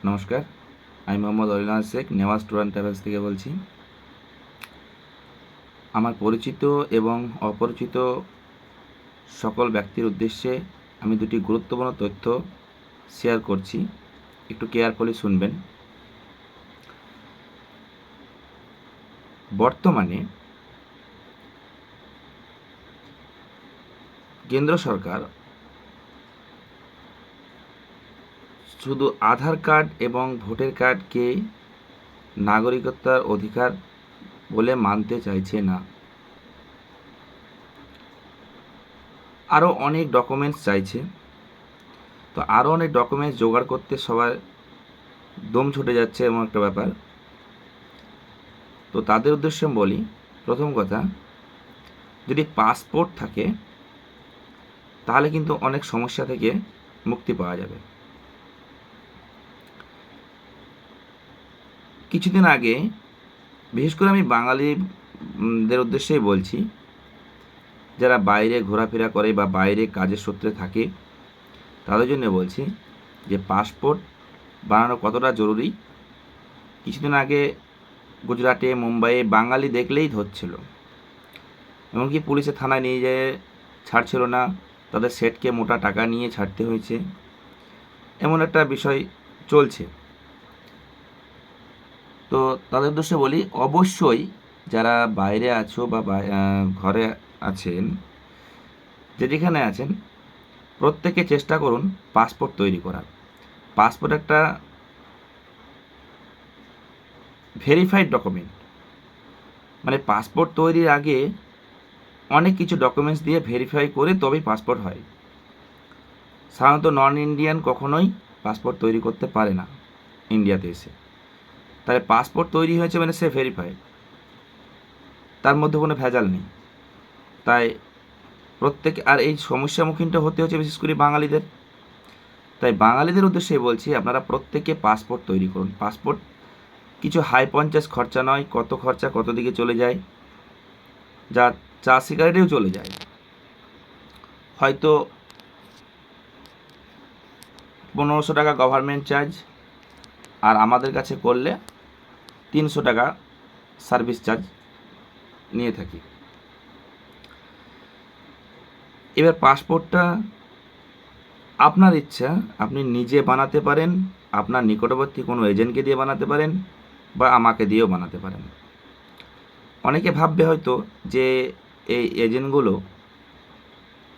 নমস্কার, আমি Mohammad Arinaz Sheikh Newaz tour and travels থেকে বলছি। আমার পরিচিত এবং অপরিচিত সকল ব্যক্তির উদ্দেশ্যে আমি দুটি গুরুত্বপূর্ণ তথ্য শেয়ার করছি, একটু কেয়ারফুলি শুনবেন। বর্তমানে কেন্দ্র সরকার শুধু আধার কার্ড এবং ভোটার কার্ডকে নাগরিকত্বের অধিকার বলে মানতে চাইছে না, আরও অনেক ডকুমেন্টস চাইছে। তো আরও অনেক ডকুমেন্টস জোগাড় করতে সবার দম ছুটে যাচ্ছে, এমন একটা ব্যাপার। তো তাদের উদ্দেশ্যে বলি, প্রথম কথা, যদি পাসপোর্ট থাকে তাহলে কিন্তু অনেক সমস্যা থেকে মুক্তি পাওয়া যাবে। কিছুদিন আগে, বিশেষ করে আমি বাঙালিদের উদ্দেশ্যেই বলছি, যারা বাইরে ঘোরাফেরা করে বা বাইরে কাজের সূত্রে থাকে, তাদের জন্য বলছি যে পাসপোর্ট বানানো কতটা জরুরি। কিছুদিন আগে গুজরাটে, মুম্বাইয়ে বাঙালি দেখলেই ধরছিল, এমনকি পুলিশে থানায় নিয়ে যেয়ে ছাড়ছিল না, তাদের সেটকে মোটা টাকা নিয়ে ছাড়তে হয়েছে, এমন একটা বিষয় চলছে। তো তাদের উদ্দেশ্যে বলি, অবশ্যই যারা বাইরে আছো বা ঘরে আছেন, যেখানে আছেন, প্রত্যেকে চেষ্টা করুন পাসপোর্ট তৈরি করার। পাসপোর্ট একটা ভেরিফাইড ডকুমেন্ট, মানে পাসপোর্ট তৈরির আগে অনেক কিছু ডকুমেন্টস দিয়ে ভেরিফাই করে তবেই পাসপোর্ট হয়। সাধারণত নন ইন্ডিয়ান কখনোই পাসপোর্ট তৈরি করতে পারে না ইন্ডিয়াতে এসে। তাই পাসপোর্ট তৈরি হয়েছে মানে সে ভেরিফাইড, তার মধ্যে কোনো ভেজাল নেই। তাই প্রত্যেকে, আর এই সমস্যার মুখীনটা হতে হচ্ছে বিশেষ করে বাঙালিদের। তাই বাঙালিদের উদ্দেশ্যে বলছি, আপনারা প্রত্যেকে পাসপোর্ট তৈরি করুন। পাসপোর্ট কিছু হাই পঞ্চাশ খরচা নয়, কত খরচা কত দিকে চলে যায়, যা চা সিগারেটেও চলে যায়। হয়তো 1500 টাকা গভর্নমেন্ট চার্জ, আর আমাদের কাছে করলে 300 টাকা সার্ভিস চার্জ নিয়ে থাকি। এবার পাসপোর্টটা আপনার ইচ্ছা, আপনি নিজে বানাতে পারেন, আপনার নিকটবর্তী কোনো এজেন্টকে দিয়ে বানাতে পারেন, বা আমাকে দিয়েও বানাতে পারেন। অনেকে ভাববে হয়তো যে এই এজেন্টগুলো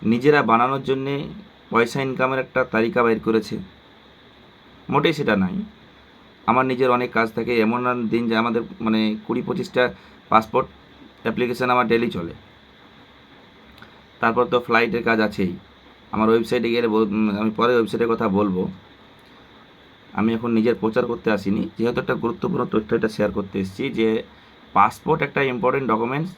নিজেরা বানানোর জন্যে পয়সা ইনকামের একটা তালিকা বের করেছে। মোটেই সেটা নয়। আমার নিজের অনেক কাজ থাকে, এমন দিন যে আমাদের 20-25টা পাসপোর্ট অ্যাপ্লিকেশান আমার ডেলি চলে। তারপর তো ফ্লাইটের কাজ আছেই। আমার ওয়েবসাইটে গেলে আমি পরে ওয়েবসাইটের কথা বলবো। আমি এখন নিজের প্রচার করতে আসিনি, যেহেতু একটা গুরুত্বপূর্ণ তথ্য এটা শেয়ার করতে এসেছি, যে পাসপোর্ট একটা ইম্পর্টেন্ট ডকুমেন্টস।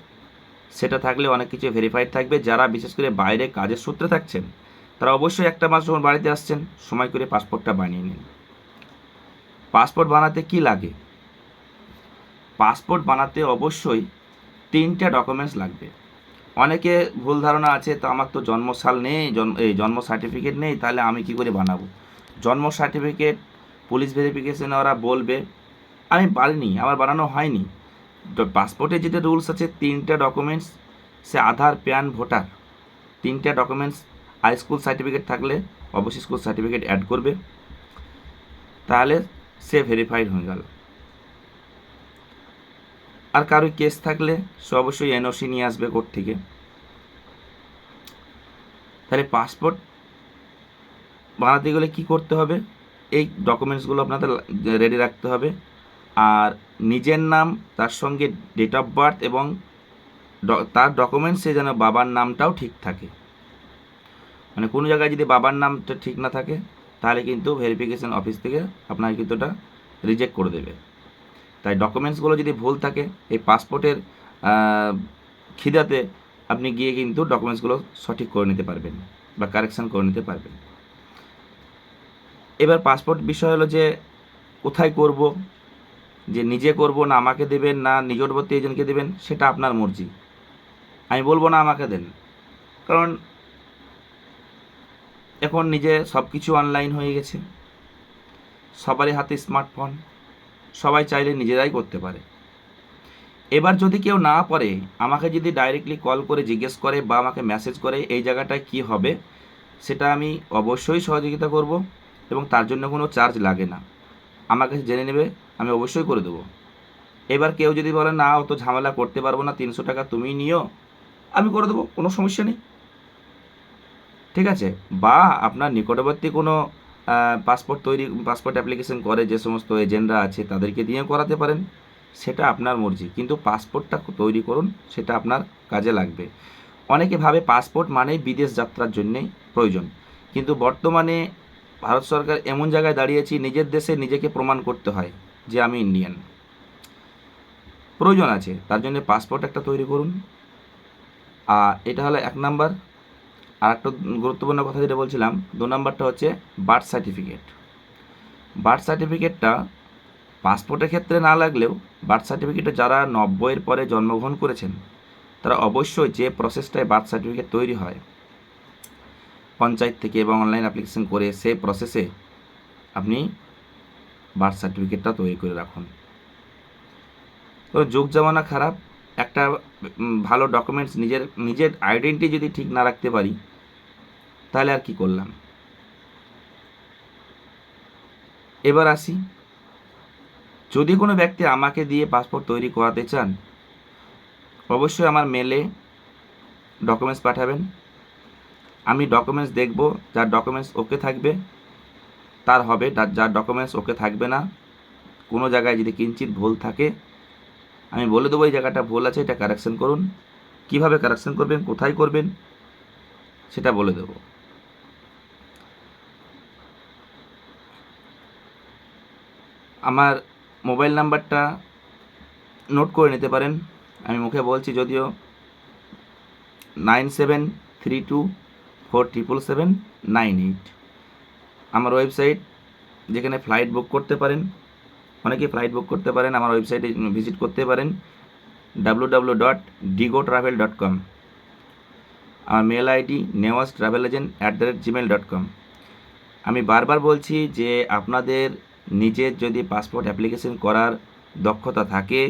সেটা থাকলে অনেক কিছু ভেরিফাইড থাকবে। যারা বিশেষ করে বাইরে কাজের সূত্রে থাকছেন, তারা অবশ্যই একটা মাস যখন বাড়িতে আসছেন, সময় করে পাসপোর্টটা বানিয়ে নিন। পাসপোর্ট বানাতে কি লাগে? পাসপোর্ট বানাতে অবশ্যই 3টা ডকুমেন্টস লাগবে। অনেকে ভুল ধারণা আছে, তো আমার তো জন্মসাল নেই, জন্ম সার্টিফিকেট নেই, তাহলে আমি কি করে বানাবো? জন্ম সার্টিফিকেট পুলিশ ভেরিফিকেশনে ওরা বলবে আমি পারিনি, আমার বানানো হয়নি। পাসপোর্টে যেটা রুলস আছে, 3টা ডকুমেন্টস, সে আধার, প্যান, ভোটার, 3টা ডকুমেন্টস। হাই স্কুল সার্টিফিকেট থাকলে অবশ্যই স্কুল সার্টিফিকেট অ্যাড করবে, তাহলে সে ভেরিফাইড হয়ে গেল। আর কারোর কেস থাকলে সে অবশ্যই এনওসি নিয়ে আসবে কোর্ট থেকে। তাহলে পাসপোর্ট বানাতে গেলে কী করতে হবে? এই ডকুমেন্টসগুলো আপনাদের রেডি রাখতে হবে। আর নিজের নাম, তার সঙ্গে ডেট অফ বার্থ, এবং তার ডকুমেন্টসে যেন বাবার নামটাও ঠিক থাকে। মানে কোনো জায়গায় যদি বাবার নামটা ঠিক না থাকে, তাহলে কিন্তু ভেরিফিকেশন অফিস থেকে আপনাকে কিন্তু ওটা রিজেক্ট করে দেবে। তাই ডকুমেন্টসগুলো যদি ভুল থাকে, এই পাসপোর্টের খিদাতে আপনি গিয়ে কিন্তু ডকুমেন্টসগুলো সঠিক করে নিতে পারবেন বা কারেকশান করে নিতে পারবেন। এবার পাসপোর্ট বিষয় হলো যে কোথায় করব, যে নিজে করব না আমাকে দেবেন, না নিকটবর্তী এজেন্টকে দেবেন, সেটা আপনার মর্জি। আমি বলবো না আমাকে দেন, কারণ এখন নিজে সব কিছু অনলাইন হয়ে গেছে। সবারই হাতে স্মার্টফোন, সবাই চাইলে নিজেরাই করতে পারে। এবার যদি কেউ না পারে, আমাকে যদি ডাইরেক্টলি কল করে জিজ্ঞেস করে বা আমাকে মেসেজ করে এই জায়গাটায় কি হবে, সেটা আমি অবশ্যই সহযোগিতা করব এবং তার জন্য কোনো চার্জ লাগে না। আমার কাছে জেনে নেবে, আমি অবশ্যই করে দেবো। এবার কেউ যদি বলে না অত ঝামেলা করতে পারবো না, 300 টাকা তুমিই নিও, আমি করে দেবো, কোনো সমস্যা নেই, ঠিক আছে। বা আপনার নিকটবর্তী কোনো পাসপোর্ট অ্যাপ্লিকেশন করে যে সমস্ত এজেন্টরা আছে তাদেরকে দিয়ে করাতে পারেন, সেটা আপনার মর্জি, কিন্তু পাসপোর্টটা তৈরি করুন, সেটা আপনার কাজে লাগবে। অনেকে ভাবে পাসপোর্ট মানেই বিদেশ যাত্রার জন্যে প্রয়োজন, কিন্তু বর্তমানে ভারত সরকার এমন জায়গায় দাঁড়িয়েছি, নিজের দেশে নিজেকে প্রমাণ করতে হয় যে আমি ইন্ডিয়ান। প্রয়োজন আছে, তার জন্য পাসপোর্ট একটা তৈরি করুন। আর এটা হলো 1 নাম্বার। আর একটা গুরুত্বপূর্ণ কথা যেটা বলছিলাম, 2 নাম্বারটা হচ্ছে বার্থ সার্টিফিকেট। বার্থ সার্টিফিকেটটা পাসপোর্টের ক্ষেত্রে না লাগলেও বার্থ সার্টিফিকেটে যারা 90-এর পরে জন্মগ্রহণ করেছেন তারা অবশ্যই যে প্রসেসটায় বার্থ সার্টিফিকেট তৈরি হয় পঞ্চায়েত থেকে এবং অনলাইন অ্যাপ্লিকেশন করে, সেই প্রসেসে আপনি বার্থ সার্টিফিকেটটা তৈরি করে রাখুন। তো যুগ জামানা খারাপ, একটা ভালো ডকুমেন্টস, নিজের আইডেন্টিটি যদি ঠিক না রাখতে পারি তাহলে আর কি করলাম। এবার আসি, যদি কোনো ব্যক্তি আমাকে দিয়ে পাসপোর্ট তৈরি করাতে চান, অবশ্যই আমার মেলে ডকুমেন্টস পাঠাবেন। আমি ডকুমেন্টস দেখব, যার ডকুমেন্টস ওকে থাকবে তার হবে, যার ডকুমেন্টস ওকে থাকবে না, কোনো জায়গায় যদি কিঞ্চিত ভুল থাকে আমি বলে দেবো এই জায়গাটা ভুল আছে, এটা কারেকশন করুন। কিভাবে কারেকশন করবেন, কোথায় করবেন, সেটা বলে দেবো। আমার মোবাইল নাম্বারটা নোট করে নিতে পারেন, আমি মুখে বলছি যদিও, 9732477798। আমার ওয়েবসাইট, যেখানে ফ্লাইট বুক করতে পারেন, অনেকে ফ্লাইট বুক করতে পারেন, আমার ওয়েবসাইটে ভিজিট করতে পারেন www.digotravel.com। আমার মেল আইডি newastravelagent@gmail.com। আমি বারবার বলছি যে আপনাদের নিজের যদি পাসপোর্ট অ্যাপ্লিকেশন করার দক্ষতা থাকে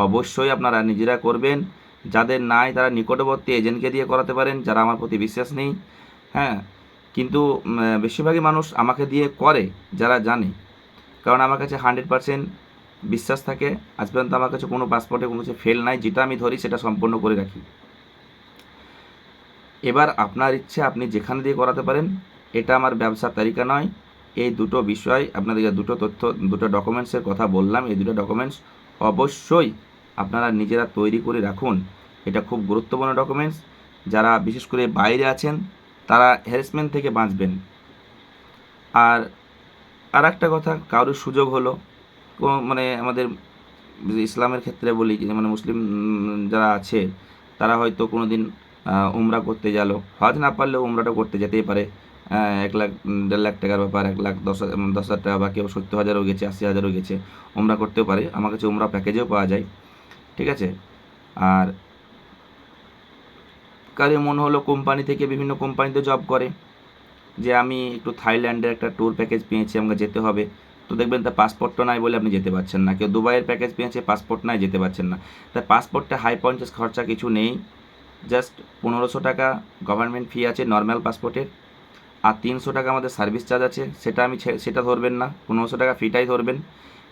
অবশ্যই আপনারা নিজেরা করবেন। যাদের নাই তারা নিকটবর্তী এজেন্টকে দিয়ে করাতে পারেন, যারা আমার প্রতি বিশ্বাস নেই। হ্যাঁ, কিন্তু বেশিরভাগই মানুষ আমাকে দিয়ে করে যারা জানে, কারণ আমার কাছে 100% বিশ্বাস থাকে। আজ পর্যন্ত আমার কাছে কোনো পাসপোর্টে কোনো কিছু ফেল নাই, যেটা আমি ধরি সেটা সম্পূর্ণ করে রাখি। এবার আপনার ইচ্ছে, আপনি যেখানে দিয়ে করাতে পারেন, এটা আমার ব্যবসার তালিকা নয়। এই দুটো বিষয় আপনাদেরকে, দুটো তথ্য, দুটো ডকুমেন্টসের কথা বললাম, এই দুটো ডকুমেন্টস অবশ্যই আপনারা নিজেরা তৈরি করে রাখুন। এটা খুব গুরুত্বপূর্ণ ডকুমেন্টস। যারা বিশেষ করে বাইরে আছেন তারা হ্যারাসমেন্ট থেকে বাঁচবেন। আর একটা কথা, কারোর সুযোগ হলো মানে আমাদের ইসলামের ক্ষেত্রে বলি, মানে মুসলিম যারা আছে তারা হয়তো কোনো দিন উমরা করতে গেল, হজ না পারলেও উমরাটা করতে যেতেই পারে। 1 লাখ 1.5 লাখ টাকার ব্যাপার, 1,10,000 টাকা, বা কেউ 70,000ও গেছে, 80,000ও গেছে, উমরা করতেও পারে। আমার কাছে উমরা প্যাকেজেও পাওয়া যায়, ঠিক আছে। আর কারো মনে হলো কোম্পানি থেকে, বিভিন্ন কোম্পানিতে জব করে, যে আমি একটু থাইল্যান্ডের একটা ট্যুর প্যাকেজ পেয়েছি, আমাকে যেতে হবে, তো দেখবেন তার পাসপোর্টটা নাই বলে আপনি যেতে পারছেন না। কেউ দুবাইয়ের প্যাকেজ পেয়েছে, পাসপোর্ট নাই, যেতে পারছেন না। তাই পাসপোর্টটা হাই পঞ্চাশ খরচা কিছু নেই, জাস্ট 1500 টাকা গভর্নমেন্ট ফি আছে নর্মাল পাসপোর্টের, আর 300 টাকা আমাদের সার্ভিস চার্জ আছে। সেটা ধরবেন না, 1500 টাকা ফিটাই ধরবেন,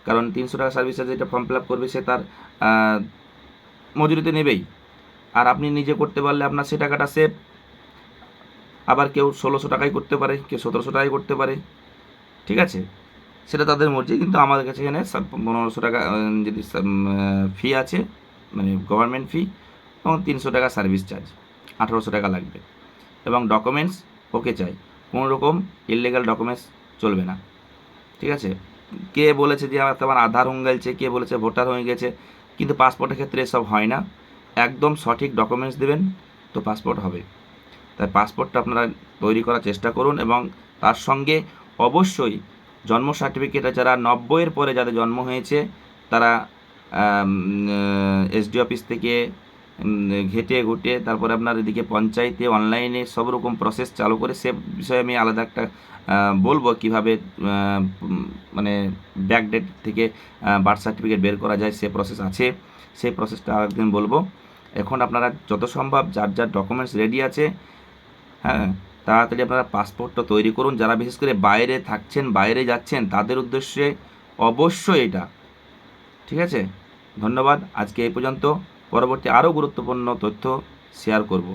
কারণ 300 টাকা সার্ভিস চার্জ যেটা ফর্ম ফিল আপ করবে সে তার মজুরিতে নেবেই। আর আপনি নিজে করতে পারলে আপনার সে টাকাটা সেভ। আবার কেউ 1600 টাকায় করতে পারে, কেউ 1700 টাকায় করতে পারে, ঠিক আছে, সেটা তাদের মর্জি। কিন্তু আমাদের কাছে এখানে 1500 টাকা যদি ফি আছে, মানে গভর্নমেন্ট ফি, এবং 300 টাকা সার্ভিস চার্জ, 1800 টাকা লাগবে। এবং ডকুমেন্টস ওকে চাই, কোনো রকম ইললিগাল ডকুমেন্টস চলবে না, ঠিক আছে। কে বলেছে যে আমার আধার হয়ে গেছে, কে বলেছে ভোটার হয়ে গেছে, কিন্তু পাসপোর্টের ক্ষেত্রে এসব হয় না। একদম সঠিক ডকুমেন্টস দেবেন তো পাসপোর্ট হবে। তাই পাসপোর্টটা আপনারা তৈরি করার চেষ্টা করুন, এবং তার সঙ্গে অবশ্যই জন্ম সার্টিফিকেটে যারা 90-এর পরে যাদের জন্ম হয়েছে তারা এসডি অফিস থেকে ঘেটে ঘুটে তারপরে আপনার এদিকে পঞ্চায়েতে অনলাইনে সব রকম প্রসেস চালু করে, সে বিষয়ে আমি আলাদা একটা বলবো কীভাবে মানে ব্যাকডেট থেকে বার্থ সার্টিফিকেট বের করা যায়, সে প্রসেস আছে, সেই প্রসেসটা আরেকদিন বলবো। এখন আপনারা যত সম্ভব যার যার ডকুমেন্টস রেডি আছে, হ্যাঁ, তাড়াতাড়ি আপনারা পাসপোর্টটা তৈরি করুন। যারা বিশেষ করে বাইরে থাকছেন, বাইরে যাচ্ছেন, তাদের উদ্দেশ্যে অবশ্যই এটা, ঠিক আছে? ধন্যবাদ। আজকে এই পর্যন্ত। পরবর্তী আরও গুরুত্বপূর্ণ তথ্য শেয়ার করব।